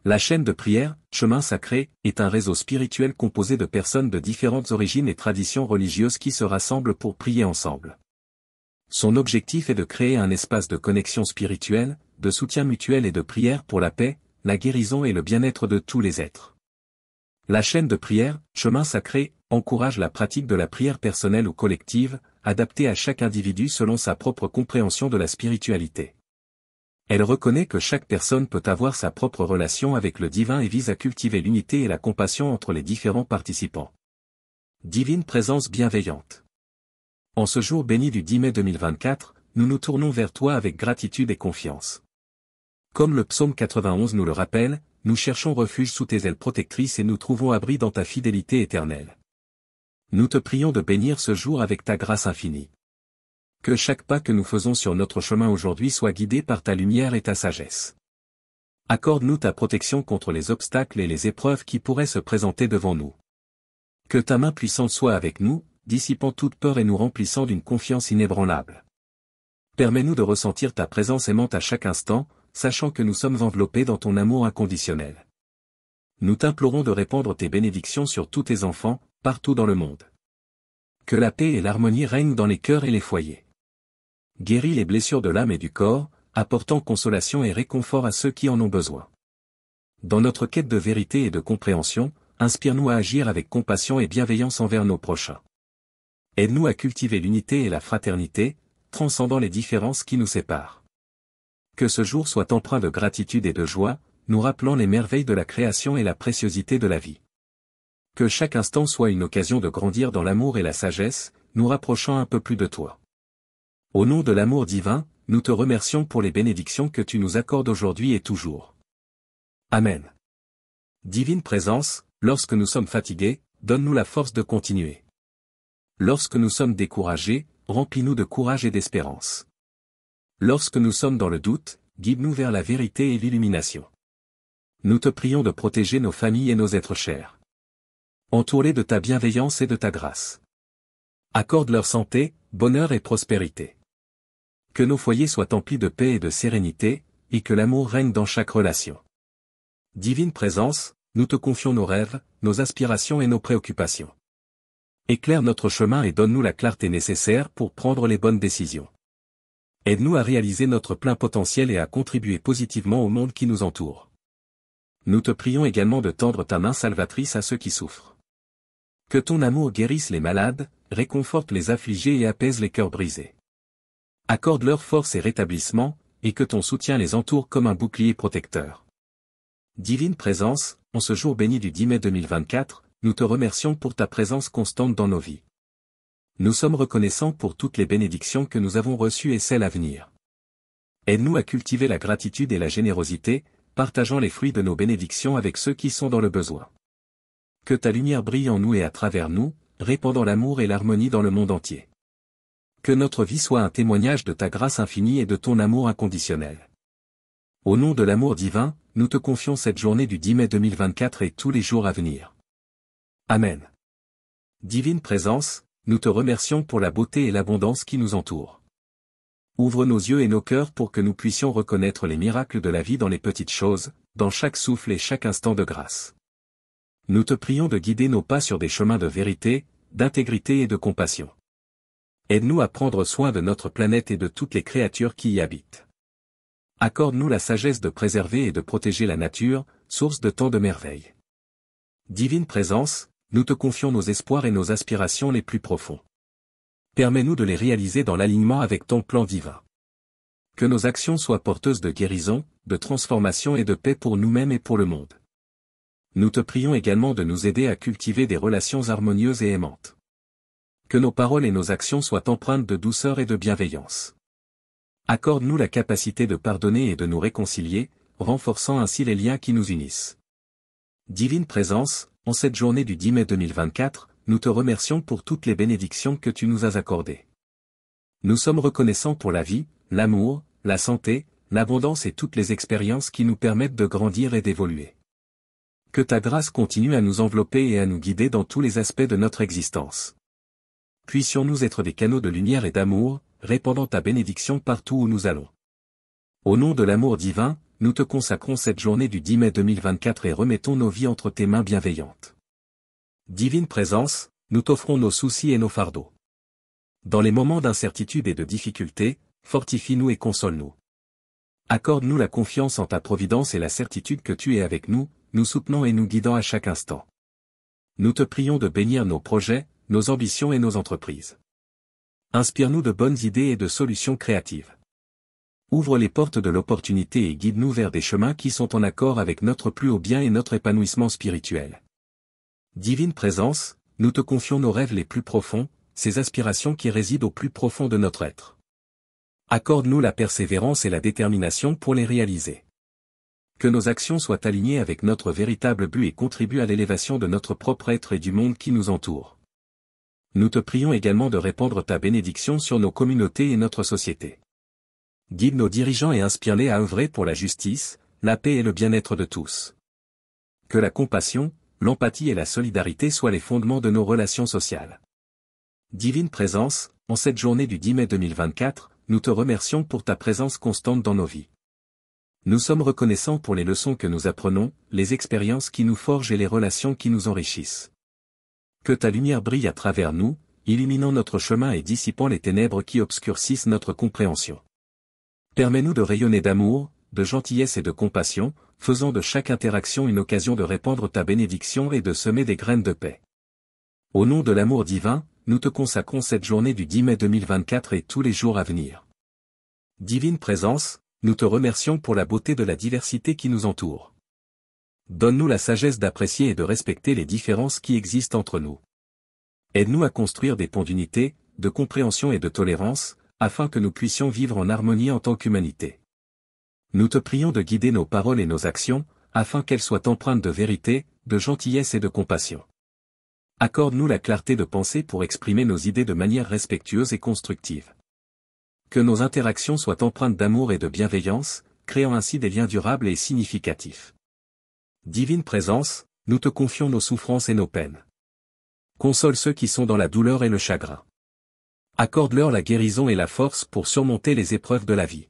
La chaîne de prière, Chemin Sacré, est un réseau spirituel composé de personnes de différentes origines et traditions religieuses qui se rassemblent pour prier ensemble. Son objectif est de créer un espace de connexion spirituelle, de soutien mutuel et de prière pour la paix, la guérison et le bien-être de tous les êtres. La chaîne de prière, Chemin Sacré, encourage la pratique de la prière personnelle ou collective, adaptée à chaque individu selon sa propre compréhension de la spiritualité. Elle reconnaît que chaque personne peut avoir sa propre relation avec le divin et vise à cultiver l'unité et la compassion entre les différents participants. Divine présence bienveillante. En ce jour béni du 10 mai 2024, nous nous tournons vers toi avec gratitude et confiance. Comme le psaume 91 nous le rappelle, nous cherchons refuge sous tes ailes protectrices et nous trouvons abri dans ta fidélité éternelle. Nous te prions de bénir ce jour avec ta grâce infinie. Que chaque pas que nous faisons sur notre chemin aujourd'hui soit guidé par ta lumière et ta sagesse. Accorde-nous ta protection contre les obstacles et les épreuves qui pourraient se présenter devant nous. Que ta main puissante soit avec nous, dissipant toute peur et nous remplissant d'une confiance inébranlable. Permets-nous de ressentir ta présence aimante à chaque instant, sachant que nous sommes enveloppés dans ton amour inconditionnel. Nous t'implorons de répandre tes bénédictions sur tous tes enfants, partout dans le monde. Que la paix et l'harmonie règnent dans les cœurs et les foyers. Guéris les blessures de l'âme et du corps, apportant consolation et réconfort à ceux qui en ont besoin. Dans notre quête de vérité et de compréhension, inspire-nous à agir avec compassion et bienveillance envers nos prochains. Aide-nous à cultiver l'unité et la fraternité, transcendant les différences qui nous séparent. Que ce jour soit empreint de gratitude et de joie, nous rappelant les merveilles de la création et la préciosité de la vie. Que chaque instant soit une occasion de grandir dans l'amour et la sagesse, nous rapprochant un peu plus de toi. Au nom de l'amour divin, nous te remercions pour les bénédictions que tu nous accordes aujourd'hui et toujours. Amen. Divine présence, lorsque nous sommes fatigués, donne-nous la force de continuer. Lorsque nous sommes découragés, remplis-nous de courage et d'espérance. Lorsque nous sommes dans le doute, guide-nous vers la vérité et l'illumination. Nous te prions de protéger nos familles et nos êtres chers. Entoure-les de ta bienveillance et de ta grâce. Accorde leur santé, bonheur et prospérité. Que nos foyers soient emplis de paix et de sérénité, et que l'amour règne dans chaque relation. Divine présence, nous te confions nos rêves, nos aspirations et nos préoccupations. Éclaire notre chemin et donne-nous la clarté nécessaire pour prendre les bonnes décisions. Aide-nous à réaliser notre plein potentiel et à contribuer positivement au monde qui nous entoure. Nous te prions également de tendre ta main salvatrice à ceux qui souffrent. Que ton amour guérisse les malades, réconforte les affligés et apaise les cœurs brisés. Accorde-leur force et rétablissement, et que ton soutien les entoure comme un bouclier protecteur. Divine présence, en ce jour béni du 10 mai 2024, nous te remercions pour ta présence constante dans nos vies. Nous sommes reconnaissants pour toutes les bénédictions que nous avons reçues et celles à venir. Aide-nous à cultiver la gratitude et la générosité, partageant les fruits de nos bénédictions avec ceux qui sont dans le besoin. Que ta lumière brille en nous et à travers nous, répandant l'amour et l'harmonie dans le monde entier. Que notre vie soit un témoignage de ta grâce infinie et de ton amour inconditionnel. Au nom de l'amour divin, nous te confions cette journée du 10 mai 2024 et tous les jours à venir. Amen. Divine présence, nous te remercions pour la beauté et l'abondance qui nous entourent. Ouvre nos yeux et nos cœurs pour que nous puissions reconnaître les miracles de la vie dans les petites choses, dans chaque souffle et chaque instant de grâce. Nous te prions de guider nos pas sur des chemins de vérité, d'intégrité et de compassion. Aide-nous à prendre soin de notre planète et de toutes les créatures qui y habitent. Accorde-nous la sagesse de préserver et de protéger la nature, source de tant de merveilles. Divine présence, nous te confions nos espoirs et nos aspirations les plus profonds. Permets-nous de les réaliser dans l'alignement avec ton plan divin. Que nos actions soient porteuses de guérison, de transformation et de paix pour nous-mêmes et pour le monde. Nous te prions également de nous aider à cultiver des relations harmonieuses et aimantes. Que nos paroles et nos actions soient empreintes de douceur et de bienveillance. Accorde-nous la capacité de pardonner et de nous réconcilier, renforçant ainsi les liens qui nous unissent. Divine présence, en cette journée du 10 mai 2024, nous te remercions pour toutes les bénédictions que tu nous as accordées. Nous sommes reconnaissants pour la vie, l'amour, la santé, l'abondance et toutes les expériences qui nous permettent de grandir et d'évoluer. Que ta grâce continue à nous envelopper et à nous guider dans tous les aspects de notre existence. Puissions-nous être des canaux de lumière et d'amour, répandant ta bénédiction partout où nous allons. Au nom de l'amour divin, nous te consacrons cette journée du 10 mai 2024 et remettons nos vies entre tes mains bienveillantes. Divine Présence, nous t'offrons nos soucis et nos fardeaux. Dans les moments d'incertitude et de difficulté, fortifie-nous et console-nous. Accorde-nous la confiance en ta providence et la certitude que tu es avec nous, nous soutenant et nous guidant à chaque instant. Nous te prions de bénir nos projets, nos ambitions et nos entreprises. Inspire-nous de bonnes idées et de solutions créatives. Ouvre les portes de l'opportunité et guide-nous vers des chemins qui sont en accord avec notre plus haut bien et notre épanouissement spirituel. Divine Présence, nous te confions nos rêves les plus profonds, ces aspirations qui résident au plus profond de notre être. Accorde-nous la persévérance et la détermination pour les réaliser. Que nos actions soient alignées avec notre véritable but et contribuent à l'élévation de notre propre être et du monde qui nous entoure. Nous te prions également de répandre ta bénédiction sur nos communautés et notre société. Guide nos dirigeants et inspire-les à œuvrer pour la justice, la paix et le bien-être de tous. Que la compassion, l'empathie et la solidarité soient les fondements de nos relations sociales. Divine Présence, en cette journée du 10 mai 2024, nous te remercions pour ta présence constante dans nos vies. Nous sommes reconnaissants pour les leçons que nous apprenons, les expériences qui nous forgent et les relations qui nous enrichissent. Que ta lumière brille à travers nous, illuminant notre chemin et dissipant les ténèbres qui obscurcissent notre compréhension. Permets-nous de rayonner d'amour, de gentillesse et de compassion, faisant de chaque interaction une occasion de répandre ta bénédiction et de semer des graines de paix. Au nom de l'amour divin, nous te consacrons cette journée du 10 mai 2024 et tous les jours à venir. Divine Présence, nous te remercions pour la beauté de la diversité qui nous entoure. Donne-nous la sagesse d'apprécier et de respecter les différences qui existent entre nous. Aide-nous à construire des ponts d'unité, de compréhension et de tolérance, afin que nous puissions vivre en harmonie en tant qu'humanité. Nous te prions de guider nos paroles et nos actions, afin qu'elles soient empreintes de vérité, de gentillesse et de compassion. Accorde-nous la clarté de pensée pour exprimer nos idées de manière respectueuse et constructive. Que nos interactions soient empreintes d'amour et de bienveillance, créant ainsi des liens durables et significatifs. Divine Présence, nous te confions nos souffrances et nos peines. Console ceux qui sont dans la douleur et le chagrin. Accorde-leur la guérison et la force pour surmonter les épreuves de la vie.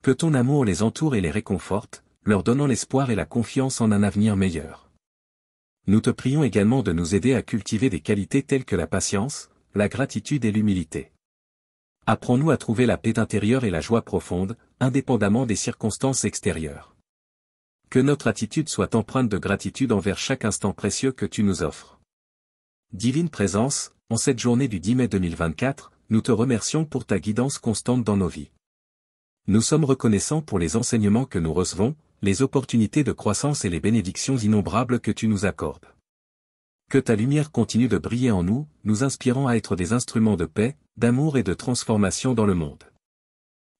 Que ton amour les entoure et les réconforte, leur donnant l'espoir et la confiance en un avenir meilleur. Nous te prions également de nous aider à cultiver des qualités telles que la patience, la gratitude et l'humilité. Apprends-nous à trouver la paix intérieure et la joie profonde, indépendamment des circonstances extérieures. Que notre attitude soit empreinte de gratitude envers chaque instant précieux que tu nous offres. Divine Présence, en cette journée du 10 mai 2024, nous te remercions pour ta guidance constante dans nos vies. Nous sommes reconnaissants pour les enseignements que nous recevons, les opportunités de croissance et les bénédictions innombrables que tu nous accordes. Que ta lumière continue de briller en nous, nous inspirant à être des instruments de paix, d'amour et de transformation dans le monde.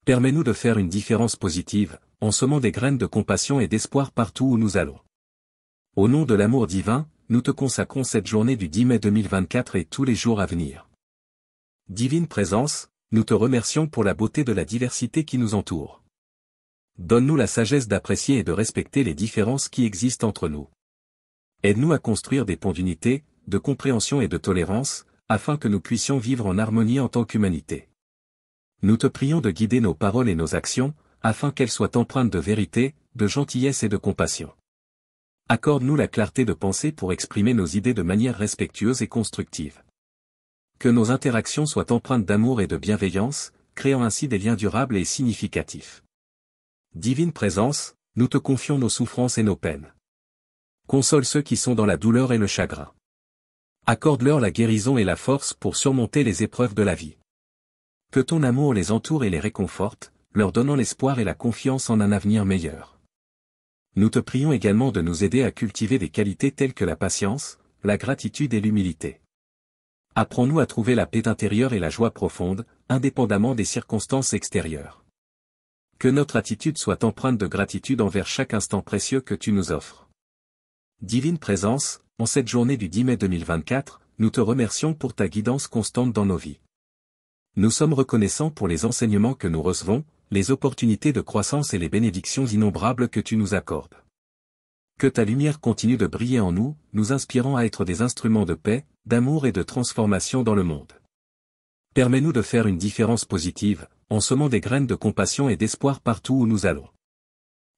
Permets-nous de faire une différence positive, en semant des graines de compassion et d'espoir partout où nous allons. Au nom de l'amour divin, nous te consacrons cette journée du 10 mai 2024 et tous les jours à venir. Divine Présence, nous te remercions pour la beauté de la diversité qui nous entoure. Donne-nous la sagesse d'apprécier et de respecter les différences qui existent entre nous. Aide-nous à construire des ponts d'unité, de compréhension et de tolérance, afin que nous puissions vivre en harmonie en tant qu'humanité. Nous te prions de guider nos paroles et nos actions, afin qu'elles soient empreintes de vérité, de gentillesse et de compassion. Accorde-nous la clarté de pensée pour exprimer nos idées de manière respectueuse et constructive. Que nos interactions soient empreintes d'amour et de bienveillance, créant ainsi des liens durables et significatifs. Divine Présence, nous te confions nos souffrances et nos peines. Console ceux qui sont dans la douleur et le chagrin. Accorde-leur la guérison et la force pour surmonter les épreuves de la vie. Que ton amour les entoure et les réconforte, leur donnant l'espoir et la confiance en un avenir meilleur. Nous te prions également de nous aider à cultiver des qualités telles que la patience, la gratitude et l'humilité. Apprends-nous à trouver la paix intérieure et la joie profonde, indépendamment des circonstances extérieures. Que notre attitude soit empreinte de gratitude envers chaque instant précieux que tu nous offres. Divine Présence, en cette journée du 10 mai 2024, nous te remercions pour ta guidance constante dans nos vies. Nous sommes reconnaissants pour les enseignements que nous recevons, les opportunités de croissance et les bénédictions innombrables que tu nous accordes. Que ta lumière continue de briller en nous, nous inspirant à être des instruments de paix, d'amour et de transformation dans le monde. Permets-nous de faire une différence positive, en semant des graines de compassion et d'espoir partout où nous allons.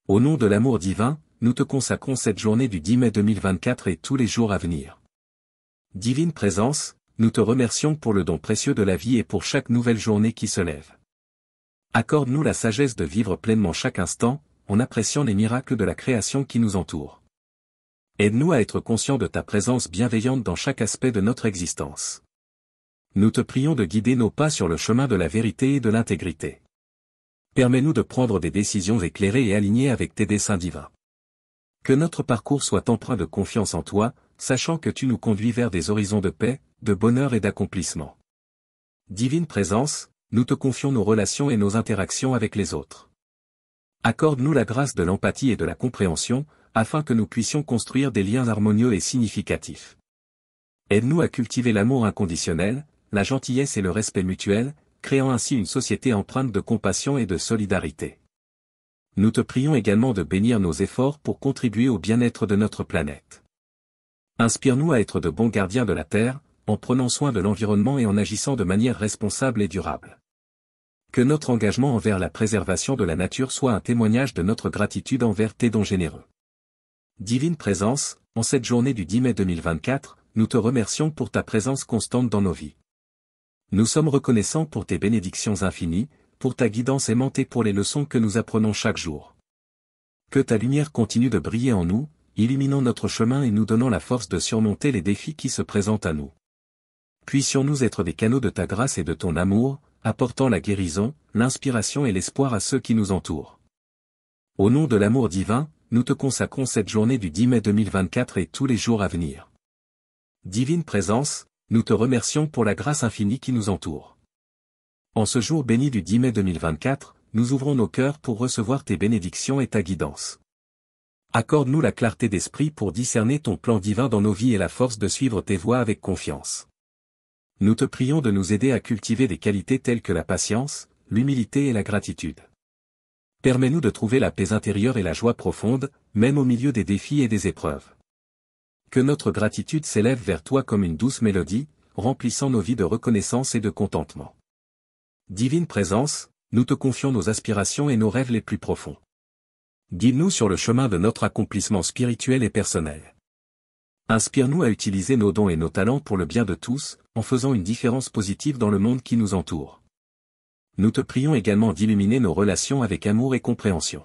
Au nom de l'amour divin, nous te consacrons cette journée du 10 mai 2024 et tous les jours à venir. Divine Présence, nous te remercions pour le don précieux de la vie et pour chaque nouvelle journée qui se lève. Accorde-nous la sagesse de vivre pleinement chaque instant, en appréciant les miracles de la création qui nous entoure. Aide-nous à être conscients de ta présence bienveillante dans chaque aspect de notre existence. Nous te prions de guider nos pas sur le chemin de la vérité et de l'intégrité. Permets-nous de prendre des décisions éclairées et alignées avec tes desseins divins. Que notre parcours soit empreint de confiance en toi, sachant que tu nous conduis vers des horizons de paix, de bonheur et d'accomplissement. Divine Présence, nous te confions nos relations et nos interactions avec les autres. Accorde-nous la grâce de l'empathie et de la compréhension, afin que nous puissions construire des liens harmonieux et significatifs. Aide-nous à cultiver l'amour inconditionnel, la gentillesse et le respect mutuel, créant ainsi une société empreinte de compassion et de solidarité. Nous te prions également de bénir nos efforts pour contribuer au bien-être de notre planète. Inspire-nous à être de bons gardiens de la Terre, en prenant soin de l'environnement et en agissant de manière responsable et durable. Que notre engagement envers la préservation de la nature soit un témoignage de notre gratitude envers tes dons généreux. Divine Présence, en cette journée du 10 mai 2024, nous te remercions pour ta présence constante dans nos vies. Nous sommes reconnaissants pour tes bénédictions infinies, pour ta guidance aimante et pour les leçons que nous apprenons chaque jour. Que ta lumière continue de briller en nous, illuminant notre chemin et nous donnant la force de surmonter les défis qui se présentent à nous. Puissions-nous être des canaux de ta grâce et de ton amour, apportant la guérison, l'inspiration et l'espoir à ceux qui nous entourent. Au nom de l'amour divin, nous te consacrons cette journée du 10 mai 2024 et tous les jours à venir. Divine Présence, nous te remercions pour la grâce infinie qui nous entoure. En ce jour béni du 10 mai 2024, nous ouvrons nos cœurs pour recevoir tes bénédictions et ta guidance. Accorde-nous la clarté d'esprit pour discerner ton plan divin dans nos vies et la force de suivre tes voies avec confiance. Nous te prions de nous aider à cultiver des qualités telles que la patience, l'humilité et la gratitude. Permets-nous de trouver la paix intérieure et la joie profonde, même au milieu des défis et des épreuves. Que notre gratitude s'élève vers toi comme une douce mélodie, remplissant nos vies de reconnaissance et de contentement. Divine Présence, nous te confions nos aspirations et nos rêves les plus profonds. Guide-nous sur le chemin de notre accomplissement spirituel et personnel. Inspire-nous à utiliser nos dons et nos talents pour le bien de tous, en faisant une différence positive dans le monde qui nous entoure. Nous te prions également d'illuminer nos relations avec amour et compréhension.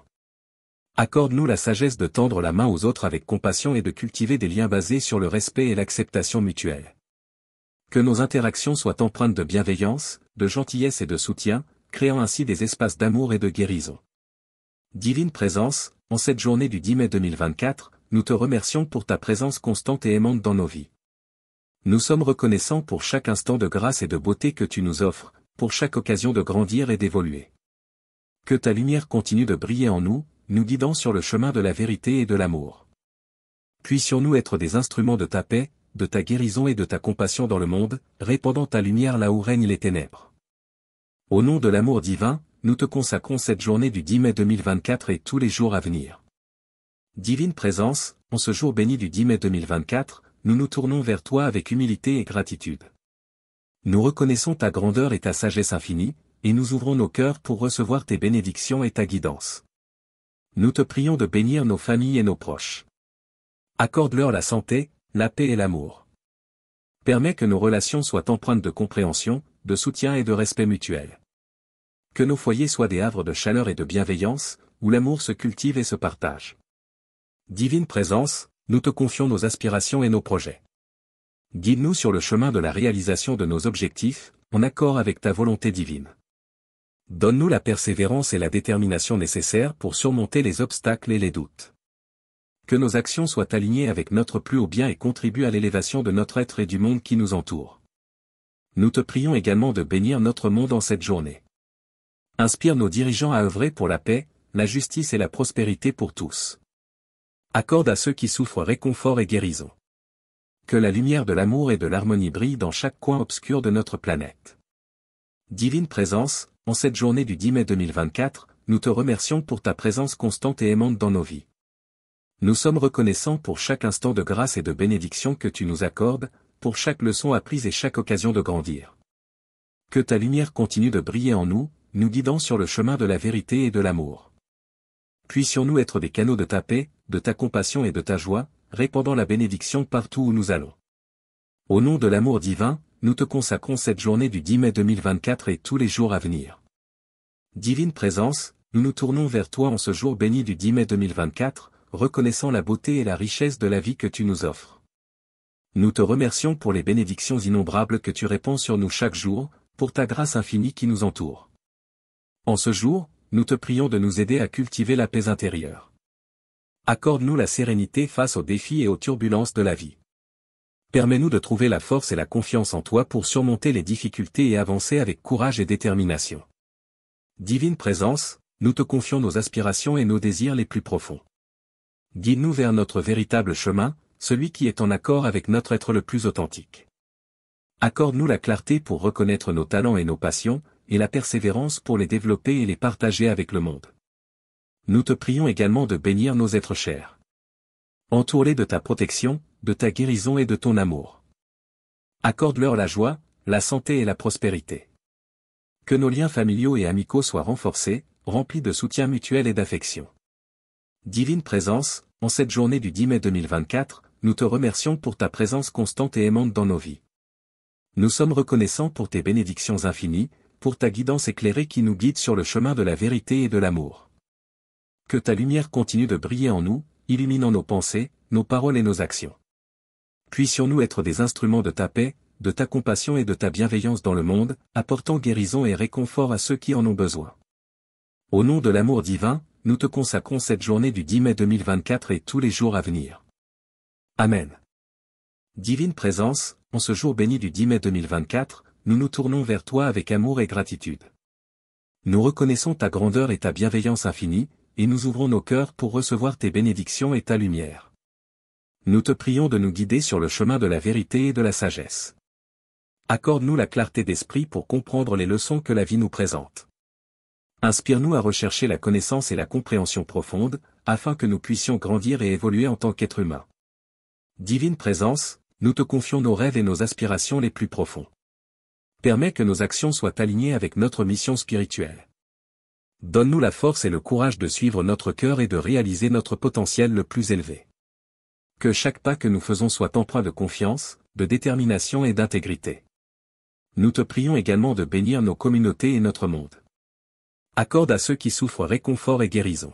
Accorde-nous la sagesse de tendre la main aux autres avec compassion et de cultiver des liens basés sur le respect et l'acceptation mutuelle. Que nos interactions soient empreintes de bienveillance, de gentillesse et de soutien, créant ainsi des espaces d'amour et de guérison. Divine Présence, en cette journée du 10 mai 2024, nous te remercions pour ta présence constante et aimante dans nos vies. Nous sommes reconnaissants pour chaque instant de grâce et de beauté que tu nous offres, pour chaque occasion de grandir et d'évoluer. Que ta lumière continue de briller en nous, nous guidant sur le chemin de la vérité et de l'amour. Puissions-nous être des instruments de ta paix, de ta guérison et de ta compassion dans le monde, répandant ta lumière là où règnent les ténèbres. Au nom de l'amour divin, nous te consacrons cette journée du 10 mai 2024 et tous les jours à venir. Divine Présence, en ce jour béni du 10 mai 2024, nous nous tournons vers toi avec humilité et gratitude. Nous reconnaissons ta grandeur et ta sagesse infinie, et nous ouvrons nos cœurs pour recevoir tes bénédictions et ta guidance. Nous te prions de bénir nos familles et nos proches. Accorde-leur la santé, la paix et l'amour. Permets que nos relations soient empreintes de compréhension, de soutien et de respect mutuel. Que nos foyers soient des havres de chaleur et de bienveillance, où l'amour se cultive et se partage. Divine Présence, nous te confions nos aspirations et nos projets. Guide-nous sur le chemin de la réalisation de nos objectifs, en accord avec ta volonté divine. Donne-nous la persévérance et la détermination nécessaires pour surmonter les obstacles et les doutes. Que nos actions soient alignées avec notre plus haut bien et contribuent à l'élévation de notre être et du monde qui nous entoure. Nous te prions également de bénir notre monde en cette journée. Inspire nos dirigeants à œuvrer pour la paix, la justice et la prospérité pour tous. Accorde à ceux qui souffrent réconfort et guérison. Que la lumière de l'amour et de l'harmonie brille dans chaque coin obscur de notre planète. Divine Présence, en cette journée du 10 mai 2024, nous te remercions pour ta présence constante et aimante dans nos vies. Nous sommes reconnaissants pour chaque instant de grâce et de bénédiction que tu nous accordes, pour chaque leçon apprise et chaque occasion de grandir. Que ta lumière continue de briller en nous, nous guidant sur le chemin de la vérité et de l'amour. Puissions-nous être des canaux de ta paix, de ta compassion et de ta joie, répandant la bénédiction partout où nous allons. Au nom de l'amour divin, nous te consacrons cette journée du 10 mai 2024 et tous les jours à venir. Divine Présence, nous nous tournons vers toi en ce jour béni du 10 mai 2024, reconnaissant la beauté et la richesse de la vie que tu nous offres. Nous te remercions pour les bénédictions innombrables que tu répands sur nous chaque jour, pour ta grâce infinie qui nous entoure. En ce jour, nous te prions de nous aider à cultiver la paix intérieure. Accorde-nous la sérénité face aux défis et aux turbulences de la vie. Permets-nous de trouver la force et la confiance en toi pour surmonter les difficultés et avancer avec courage et détermination. Divine Présence, nous te confions nos aspirations et nos désirs les plus profonds. Guide-nous vers notre véritable chemin, celui qui est en accord avec notre être le plus authentique. Accorde-nous la clarté pour reconnaître nos talents et nos passions, et la persévérance pour les développer et les partager avec le monde. Nous te prions également de bénir nos êtres chers. Entoure-les de ta protection, de ta guérison et de ton amour. Accorde-leur la joie, la santé et la prospérité. Que nos liens familiaux et amicaux soient renforcés, remplis de soutien mutuel et d'affection. Divine Présence, en cette journée du 10 mai 2024, nous te remercions pour ta présence constante et aimante dans nos vies. Nous sommes reconnaissants pour tes bénédictions infinies, pour ta guidance éclairée qui nous guide sur le chemin de la vérité et de l'amour. Que ta lumière continue de briller en nous, illuminant nos pensées, nos paroles et nos actions. Puissions-nous être des instruments de ta paix, de ta compassion et de ta bienveillance dans le monde, apportant guérison et réconfort à ceux qui en ont besoin. Au nom de l'amour divin, nous te consacrons cette journée du 10 mai 2024 et tous les jours à venir. Amen. Divine Présence, en ce jour béni du 10 mai 2024, nous nous tournons vers toi avec amour et gratitude. Nous reconnaissons ta grandeur et ta bienveillance infinie, et nous ouvrons nos cœurs pour recevoir tes bénédictions et ta lumière. Nous te prions de nous guider sur le chemin de la vérité et de la sagesse. Accorde-nous la clarté d'esprit pour comprendre les leçons que la vie nous présente. Inspire-nous à rechercher la connaissance et la compréhension profonde, afin que nous puissions grandir et évoluer en tant qu'êtres humains. Divine Présence, nous te confions nos rêves et nos aspirations les plus profonds. Permets que nos actions soient alignées avec notre mission spirituelle. Donne-nous la force et le courage de suivre notre cœur et de réaliser notre potentiel le plus élevé. Que chaque pas que nous faisons soit empreint de confiance, de détermination et d'intégrité. Nous te prions également de bénir nos communautés et notre monde. Accorde à ceux qui souffrent réconfort et guérison.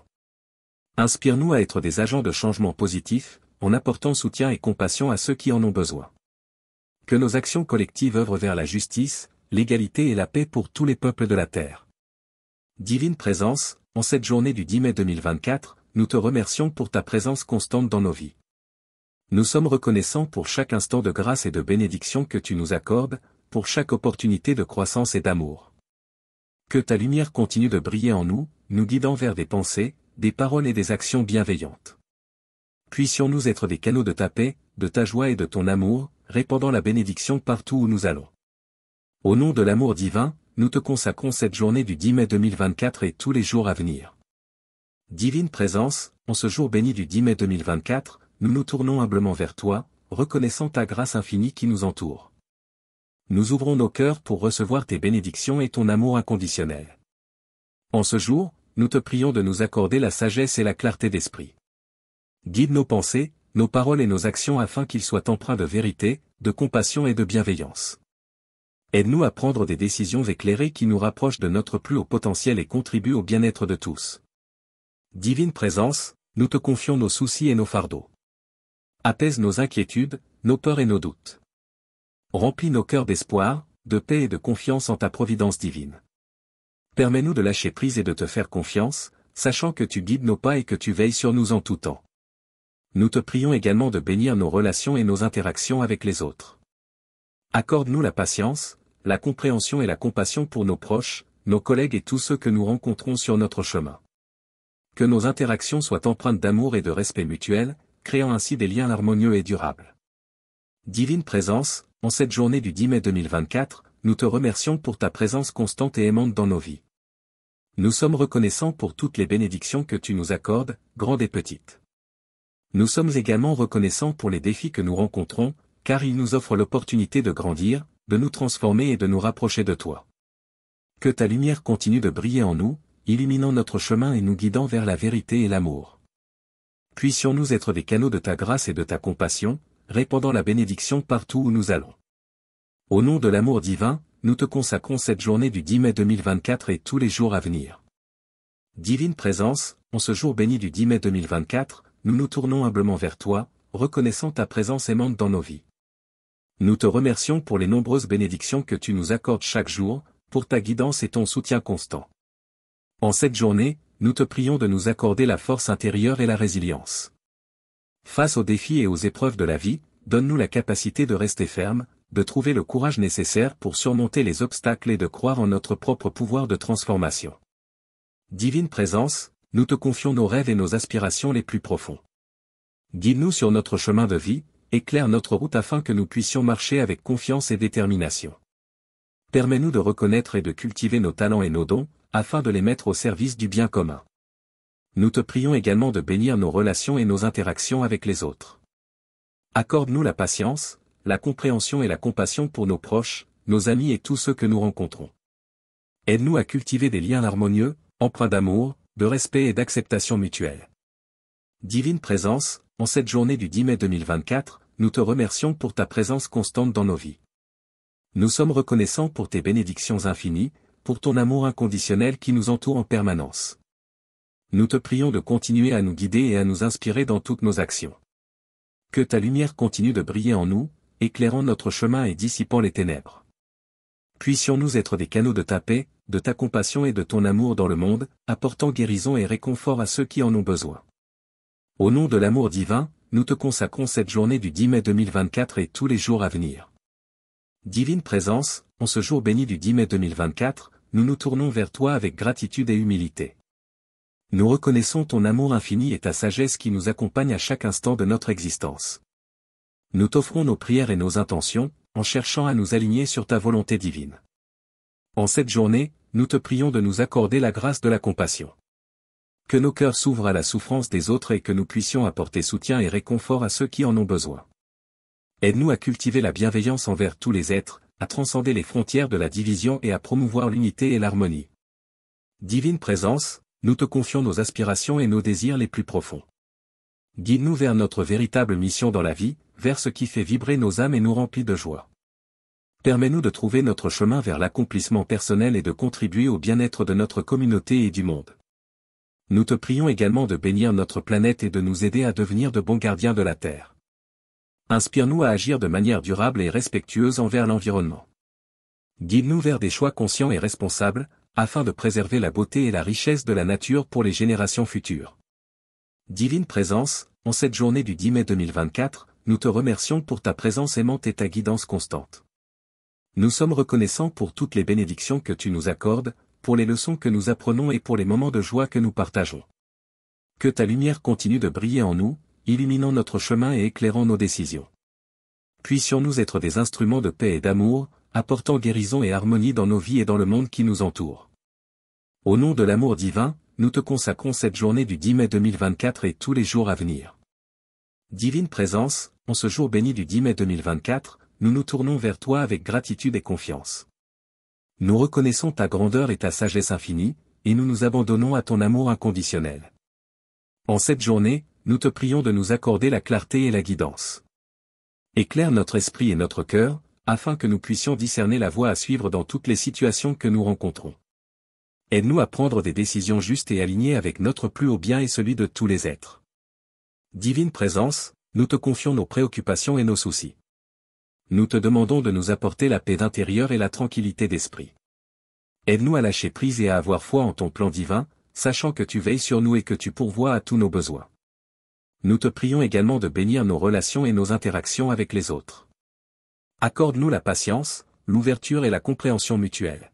Inspire-nous à être des agents de changement positif, en apportant soutien et compassion à ceux qui en ont besoin. Que nos actions collectives œuvrent vers la justice, l'égalité et la paix pour tous les peuples de la terre. Divine Présence, en cette journée du 10 mai 2024, nous te remercions pour ta présence constante dans nos vies. Nous sommes reconnaissants pour chaque instant de grâce et de bénédiction que tu nous accordes, pour chaque opportunité de croissance et d'amour. Que ta lumière continue de briller en nous, nous guidant vers des pensées, des paroles et des actions bienveillantes. Puissions-nous être des canaux de ta paix, de ta joie et de ton amour, répandant la bénédiction partout où nous allons. Au nom de l'amour divin, nous te consacrons cette journée du 10 mai 2024 et tous les jours à venir. Divine Présence, en ce jour béni du 10 mai 2024, nous nous tournons humblement vers toi, reconnaissant ta grâce infinie qui nous entoure. Nous ouvrons nos cœurs pour recevoir tes bénédictions et ton amour inconditionnel. En ce jour, nous te prions de nous accorder la sagesse et la clarté d'esprit. Guide nos pensées, nos paroles et nos actions afin qu'ils soient empreints de vérité, de compassion et de bienveillance. Aide-nous à prendre des décisions éclairées qui nous rapprochent de notre plus haut potentiel et contribuent au bien-être de tous. Divine Présence, nous te confions nos soucis et nos fardeaux. Apaise nos inquiétudes, nos peurs et nos doutes. Remplis nos cœurs d'espoir, de paix et de confiance en ta providence divine. Permets-nous de lâcher prise et de te faire confiance, sachant que tu guides nos pas et que tu veilles sur nous en tout temps. Nous te prions également de bénir nos relations et nos interactions avec les autres. Accorde-nous la patience, la compréhension et la compassion pour nos proches, nos collègues et tous ceux que nous rencontrons sur notre chemin. Que nos interactions soient empreintes d'amour et de respect mutuel, créant ainsi des liens harmonieux et durables. Divine Présence, en cette journée du 10 mai 2024, nous te remercions pour ta présence constante et aimante dans nos vies. Nous sommes reconnaissants pour toutes les bénédictions que tu nous accordes, grandes et petites. Nous sommes également reconnaissants pour les défis que nous rencontrons, car ils nous offrent l'opportunité de grandir, de nous transformer et de nous rapprocher de toi. Que ta lumière continue de briller en nous, illuminant notre chemin et nous guidant vers la vérité et l'amour. Puissions-nous être des canaux de ta grâce et de ta compassion, répandant la bénédiction partout où nous allons. Au nom de l'amour divin, nous te consacrons cette journée du 10 mai 2024 et tous les jours à venir. Divine Présence, en ce jour béni du 10 mai 2024, nous nous tournons humblement vers toi, reconnaissant ta présence aimante dans nos vies. Nous te remercions pour les nombreuses bénédictions que tu nous accordes chaque jour, pour ta guidance et ton soutien constant. En cette journée, nous te prions de nous accorder la force intérieure et la résilience. Face aux défis et aux épreuves de la vie, donne-nous la capacité de rester ferme, de trouver le courage nécessaire pour surmonter les obstacles et de croire en notre propre pouvoir de transformation. Divine Présence, nous te confions nos rêves et nos aspirations les plus profonds. Guide-nous sur notre chemin de vie, éclaire notre route afin que nous puissions marcher avec confiance et détermination. Permets-nous de reconnaître et de cultiver nos talents et nos dons, afin de les mettre au service du bien commun. Nous te prions également de bénir nos relations et nos interactions avec les autres. Accorde-nous la patience, la compréhension et la compassion pour nos proches, nos amis et tous ceux que nous rencontrons. Aide-nous à cultiver des liens harmonieux, empreints d'amour, de respect et d'acceptation mutuelle. Divine Présence, en cette journée du 10 mai 2024, nous te remercions pour ta présence constante dans nos vies. Nous sommes reconnaissants pour tes bénédictions infinies, pour ton amour inconditionnel qui nous entoure en permanence. Nous te prions de continuer à nous guider et à nous inspirer dans toutes nos actions. Que ta lumière continue de briller en nous, éclairant notre chemin et dissipant les ténèbres. Puissions-nous être des canaux de ta paix, de ta compassion et de ton amour dans le monde, apportant guérison et réconfort à ceux qui en ont besoin. Au nom de l'amour divin, nous te consacrons cette journée du 10 mai 2024 et tous les jours à venir. Divine Présence, en ce jour béni du 10 mai 2024, nous nous tournons vers toi avec gratitude et humilité. Nous reconnaissons ton amour infini et ta sagesse qui nous accompagnent à chaque instant de notre existence. Nous t'offrons nos prières et nos intentions, en cherchant à nous aligner sur ta volonté divine. En cette journée, nous te prions de nous accorder la grâce de la compassion. Que nos cœurs s'ouvrent à la souffrance des autres et que nous puissions apporter soutien et réconfort à ceux qui en ont besoin. Aide-nous à cultiver la bienveillance envers tous les êtres, à transcender les frontières de la division et à promouvoir l'unité et l'harmonie. Divine Présence, nous te confions nos aspirations et nos désirs les plus profonds. Guide-nous vers notre véritable mission dans la vie, vers ce qui fait vibrer nos âmes et nous remplit de joie. Permets-nous de trouver notre chemin vers l'accomplissement personnel et de contribuer au bien-être de notre communauté et du monde. Nous te prions également de bénir notre planète et de nous aider à devenir de bons gardiens de la Terre. Inspire-nous à agir de manière durable et respectueuse envers l'environnement. Guide-nous vers des choix conscients et responsables, afin de préserver la beauté et la richesse de la nature pour les générations futures. Divine Présence, en cette journée du 10 mai 2024, nous te remercions pour ta présence aimante et ta guidance constante. Nous sommes reconnaissants pour toutes les bénédictions que tu nous accordes, pour les leçons que nous apprenons et pour les moments de joie que nous partageons. Que ta lumière continue de briller en nous, illuminant notre chemin et éclairant nos décisions. Puissions-nous être des instruments de paix et d'amour, apportant guérison et harmonie dans nos vies et dans le monde qui nous entoure. Au nom de l'amour divin, nous te consacrons cette journée du 10 mai 2024 et tous les jours à venir. Divine Présence, en ce jour béni du 10 mai 2024, nous nous tournons vers toi avec gratitude et confiance. Nous reconnaissons ta grandeur et ta sagesse infinie, et nous nous abandonnons à ton amour inconditionnel. En cette journée, nous te prions de nous accorder la clarté et la guidance. Éclaire notre esprit et notre cœur, afin que nous puissions discerner la voie à suivre dans toutes les situations que nous rencontrons. Aide-nous à prendre des décisions justes et alignées avec notre plus haut bien et celui de tous les êtres. Divine Présence, nous te confions nos préoccupations et nos soucis. Nous te demandons de nous apporter la paix d'intérieur et la tranquillité d'esprit. Aide-nous à lâcher prise et à avoir foi en ton plan divin, sachant que tu veilles sur nous et que tu pourvois à tous nos besoins. Nous te prions également de bénir nos relations et nos interactions avec les autres. Accorde-nous la patience, l'ouverture et la compréhension mutuelle.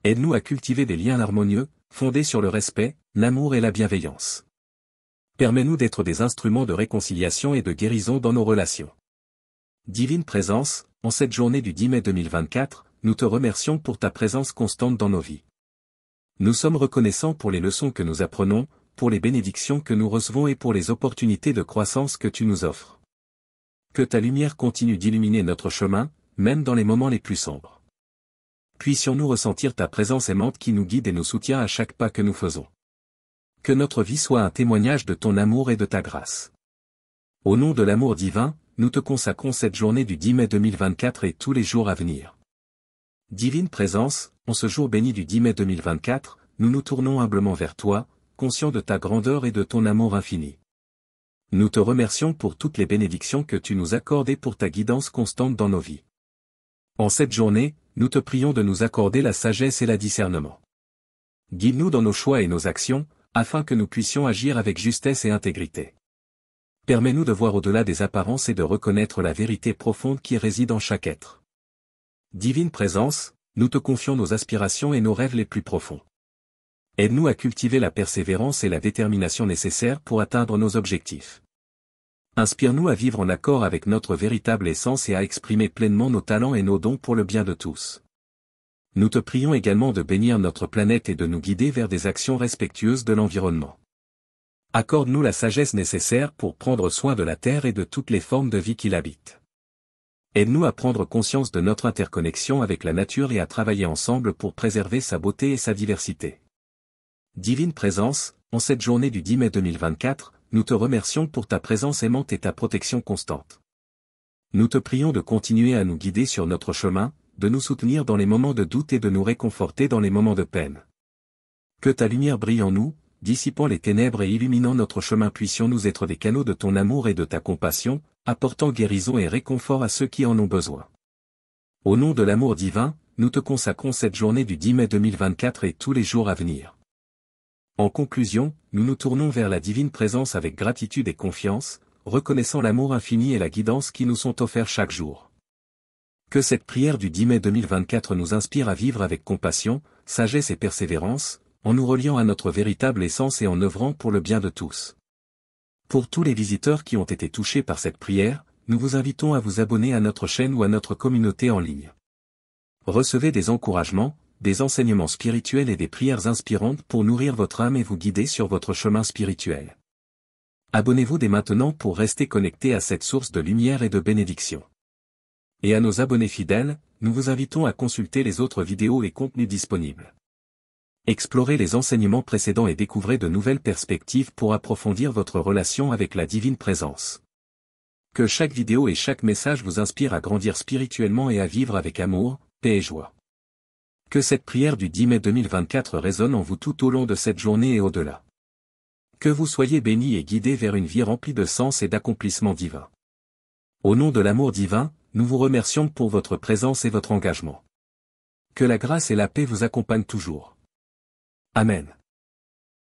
Aide-nous à cultiver des liens harmonieux, fondés sur le respect, l'amour et la bienveillance. Permets-nous d'être des instruments de réconciliation et de guérison dans nos relations. Divine Présence, en cette journée du 10 mai 2024, nous te remercions pour ta présence constante dans nos vies. Nous sommes reconnaissants pour les leçons que nous apprenons, pour les bénédictions que nous recevons et pour les opportunités de croissance que tu nous offres. Que ta lumière continue d'illuminer notre chemin, même dans les moments les plus sombres. puissions-nous ressentir ta présence aimante qui nous guide et nous soutient à chaque pas que nous faisons. Que notre vie soit un témoignage de ton amour et de ta grâce. Au nom de l'amour divin, nous te consacrons cette journée du 10 mai 2024 et tous les jours à venir. Divine présence, en ce jour béni du 10 mai 2024, nous nous tournons humblement vers toi, conscients de ta grandeur et de ton amour infini. Nous te remercions pour toutes les bénédictions que tu nous accordes et pour ta guidance constante dans nos vies. En cette journée, nous te prions de nous accorder la sagesse et le discernement. Guide-nous dans nos choix et nos actions, afin que nous puissions agir avec justesse et intégrité. Permets-nous de voir au-delà des apparences et de reconnaître la vérité profonde qui réside en chaque être. Divine présence, nous te confions nos aspirations et nos rêves les plus profonds. Aide-nous à cultiver la persévérance et la détermination nécessaires pour atteindre nos objectifs. Inspire-nous à vivre en accord avec notre véritable essence et à exprimer pleinement nos talents et nos dons pour le bien de tous. Nous te prions également de bénir notre planète et de nous guider vers des actions respectueuses de l'environnement. Accorde-nous la sagesse nécessaire pour prendre soin de la Terre et de toutes les formes de vie qui l'habitent. Aide-nous à prendre conscience de notre interconnexion avec la nature et à travailler ensemble pour préserver sa beauté et sa diversité. Divine présence, en cette journée du 10 mai 2024, nous te remercions pour ta présence aimante et ta protection constante. Nous te prions de continuer à nous guider sur notre chemin, de nous soutenir dans les moments de doute et de nous réconforter dans les moments de peine. Que ta lumière brille en nous, dissipant les ténèbres et illuminant notre chemin, puissions-nous être des canaux de ton amour et de ta compassion, apportant guérison et réconfort à ceux qui en ont besoin. Au nom de l'amour divin, nous te consacrons cette journée du 10 mai 2024 et tous les jours à venir. En conclusion, nous nous tournons vers la divine présence avec gratitude et confiance, reconnaissant l'amour infini et la guidance qui nous sont offerts chaque jour. Que cette prière du 10 mai 2024 nous inspire à vivre avec compassion, sagesse et persévérance, en nous reliant à notre véritable essence et en œuvrant pour le bien de tous. Pour tous les visiteurs qui ont été touchés par cette prière, nous vous invitons à vous abonner à notre chaîne ou à notre communauté en ligne. Recevez des encouragements, des enseignements spirituels et des prières inspirantes pour nourrir votre âme et vous guider sur votre chemin spirituel. Abonnez-vous dès maintenant pour rester connecté à cette source de lumière et de bénédiction. Et à nos abonnés fidèles, nous vous invitons à consulter les autres vidéos et contenus disponibles. Explorez les enseignements précédents et découvrez de nouvelles perspectives pour approfondir votre relation avec la divine présence. Que chaque vidéo et chaque message vous inspire à grandir spirituellement et à vivre avec amour, paix et joie. Que cette prière du 10 mai 2024 résonne en vous tout au long de cette journée et au-delà. Que vous soyez bénis et guidés vers une vie remplie de sens et d'accomplissement divin. Au nom de l'amour divin, nous vous remercions pour votre présence et votre engagement. Que la grâce et la paix vous accompagnent toujours. Amen.